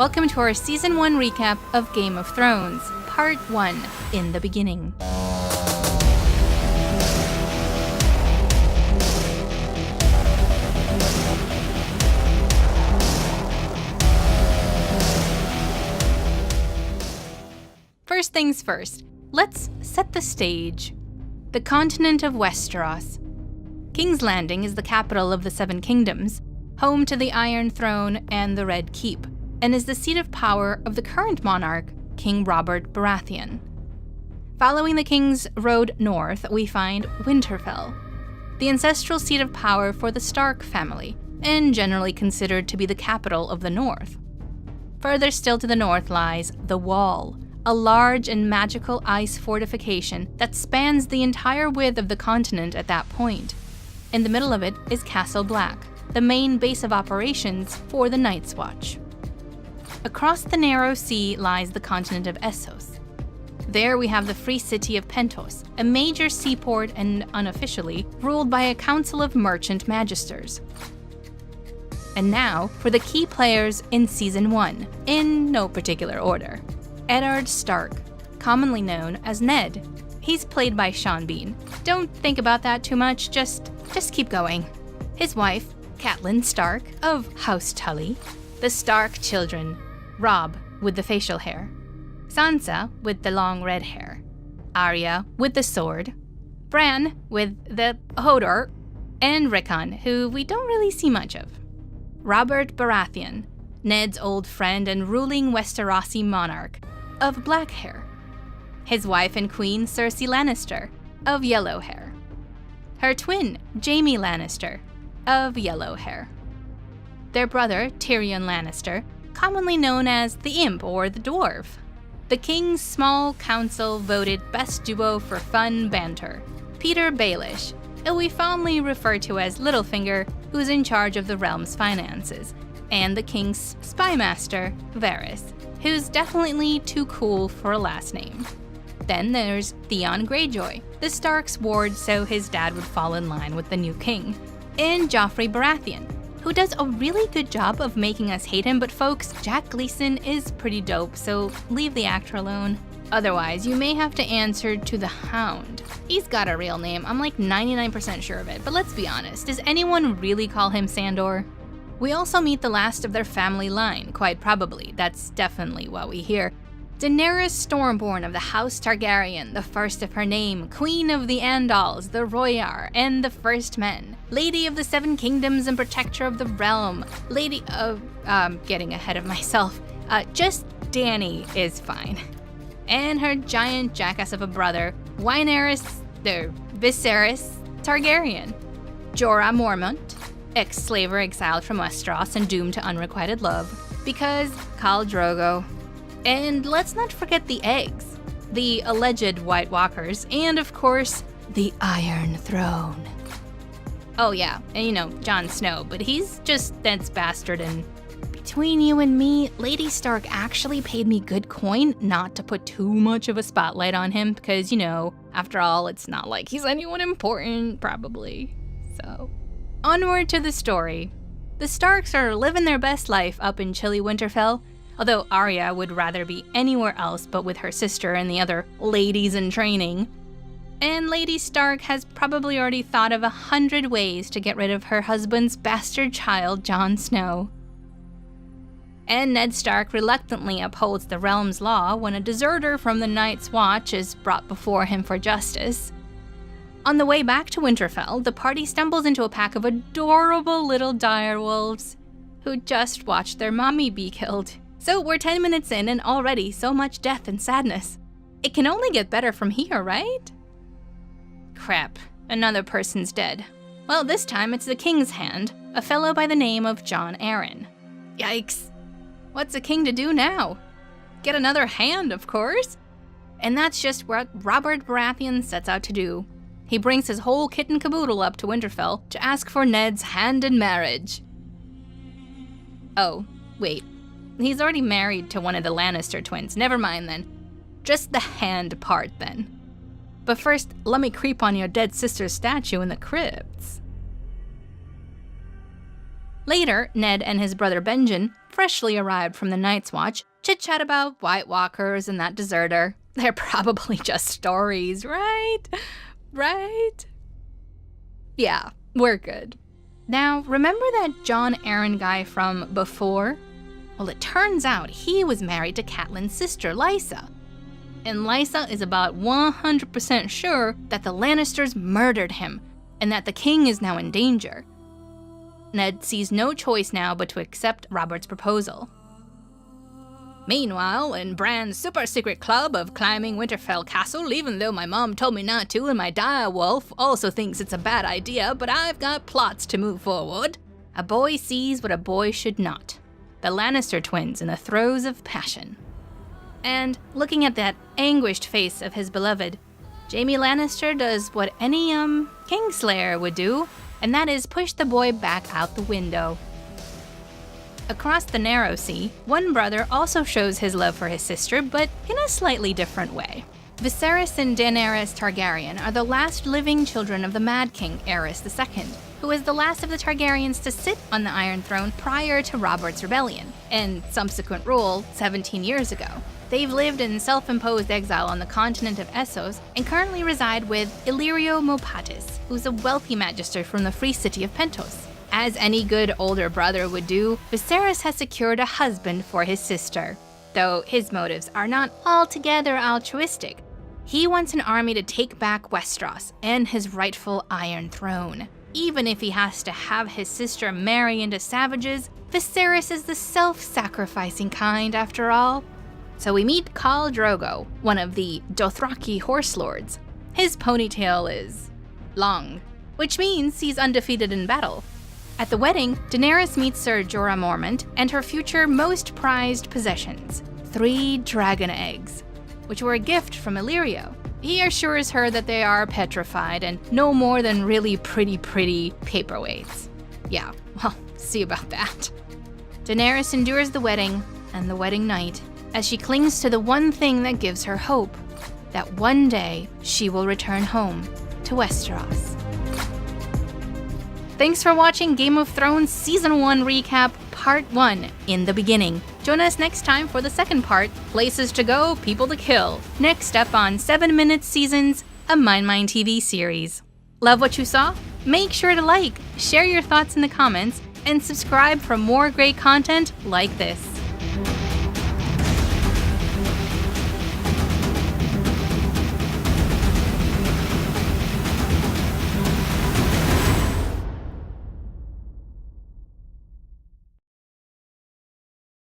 Welcome to our Season 1 recap of Game of Thrones, Part 1, In the Beginning. First things first, let's set the stage. The continent of Westeros. King's Landing is the capital of the Seven Kingdoms, home to the Iron Throne and the Red Keep, and is the seat of power of the current monarch, King Robert Baratheon. Following the king's road north, we find Winterfell, the ancestral seat of power for the Stark family, and generally considered to be the capital of the north. Further still to the north lies the Wall, a large and magical ice fortification that spans the entire width of the continent at that point. In the middle of it is Castle Black, the main base of operations for the Night's Watch. Across the narrow sea lies the continent of Essos. There we have the free city of Pentos, a major seaport and unofficially ruled by a council of merchant magisters. And now for the key players in Season 1, in no particular order. Eddard Stark, commonly known as Ned. He's played by Sean Bean. Don't think about that too much, just keep going. His wife, Catelyn Stark of House Tully. The Stark children, Robb with the facial hair, Sansa with the long red hair, Arya with the sword, Bran with the Hodor, and Rickon, who we don't really see much of. Robert Baratheon, Ned's old friend and ruling Westerosi monarch, of black hair. His wife and queen, Cersei Lannister, of yellow hair. Her twin, Jaime Lannister, of yellow hair. Their brother, Tyrion Lannister, commonly known as the Imp or the Dwarf. The king's small council voted best duo for fun banter, Peter Baelish, who we fondly refer to as Littlefinger, who's in charge of the realm's finances, and the king's spy master, Varys, who's definitely too cool for a last name. Then there's Theon Greyjoy, the Stark's ward so his dad would fall in line with the new king, and Joffrey Baratheon, who does a really good job of making us hate him, but folks, Jack Gleeson is pretty dope, so leave the actor alone. Otherwise, you may have to answer to the Hound. He's got a real name, I'm like 99% sure of it, but let's be honest, does anyone really call him Sandor? We also meet the last of their family line, quite probably, that's definitely what we hear. Daenerys Stormborn of the House Targaryen, the first of her name, Queen of the Andals, the Royar, and the First Men, Lady of the Seven Kingdoms and Protector of the Realm, Lady of... getting ahead of myself. Just Dany is fine. And her giant jackass of a brother, Viserys Targaryen, Jorah Mormont, ex-slaver exiled from Westeros and doomed to unrequited love, because Khal Drogo. And let's not forget the eggs, the alleged White Walkers, and of course, the Iron Throne. Oh yeah, and Jon Snow, but he's just Ned's bastard, and between you and me, Lady Stark actually paid me good coin not to put too much of a spotlight on him, because, after all, it's not like he's anyone important, probably. So, onward to the story. The Starks are living their best life up in chilly Winterfell, although Arya would rather be anywhere else but with her sister and the other ladies in training. And Lady Stark has probably already thought of 100 ways to get rid of her husband's bastard child, Jon Snow. And Ned Stark reluctantly upholds the realm's law when a deserter from the Night's Watch is brought before him for justice. On the way back to Winterfell, the party stumbles into a pack of adorable little direwolves who just watched their mommy be killed. So we're 10 minutes in and already so much death and sadness. It can only get better from here, right? Crap, another person's dead. Well, this time it's the king's hand, a fellow by the name of Jon Arryn. Yikes. What's a king to do now? Get another hand, of course. And that's just what Robert Baratheon sets out to do. He brings his whole kit and caboodle up to Winterfell to ask for Ned's hand in marriage. Oh, wait. He's already married to one of the Lannister twins. Never mind then. Just the hand part then. But first, let me creep on your dead sister's statue in the crypts. Later, Ned and his brother Benjen, freshly arrived from the Night's Watch, chit-chat about White Walkers and that deserter. They're probably just stories, right? Right? Yeah, we're good. Now, remember that John Arryn guy from before? Well, it turns out he was married to Catelyn's sister, Lysa. And Lysa is about 100% sure that the Lannisters murdered him, and that the king is now in danger. Ned sees no choice now but to accept Robert's proposal. Meanwhile, in Bran's super-secret club of climbing Winterfell Castle, even though my mom told me not to and my direwolf also thinks it's a bad idea, but I've got plots to move forward, a boy sees what a boy should not. The Lannister twins in the throes of passion. And looking at that anguished face of his beloved, Jaime Lannister does what any, Kingslayer would do, and that is push the boy back out the window. Across the Narrow Sea, one brother also shows his love for his sister, but in a slightly different way. Viserys and Daenerys Targaryen are the last living children of the Mad King, Aerys II, who was the last of the Targaryens to sit on the Iron Throne prior to Robert's rebellion, and subsequent rule 17 years ago. They've lived in self-imposed exile on the continent of Essos and currently reside with Illyrio Mopatis, who's a wealthy magister from the free city of Pentos. As any good older brother would do, Viserys has secured a husband for his sister. Though his motives are not altogether altruistic. He wants an army to take back Westeros and his rightful Iron Throne. Even if he has to have his sister marry into savages, Viserys is the self-sacrificing kind after all. So we meet Khal Drogo, one of the Dothraki horse lords. His ponytail is long, which means he's undefeated in battle. At the wedding, Daenerys meets Ser Jorah Mormont and her future most prized possessions, 3 dragon eggs, which were a gift from Illyrio. He assures her that they are petrified and no more than really pretty paperweights. Yeah, well, see about that. Daenerys endures the wedding and the wedding night as she clings to the one thing that gives her hope, that one day she will return home to Westeros. Thanks for watching Game of Thrones Season 1 Recap Part 1, In the Beginning. Join us next time for the second part, Places to Go, People to Kill. Next up on 7 Minute Seasons, a MindMineTV series. Love what you saw? Make sure to like, share your thoughts in the comments, and subscribe for more great content like this.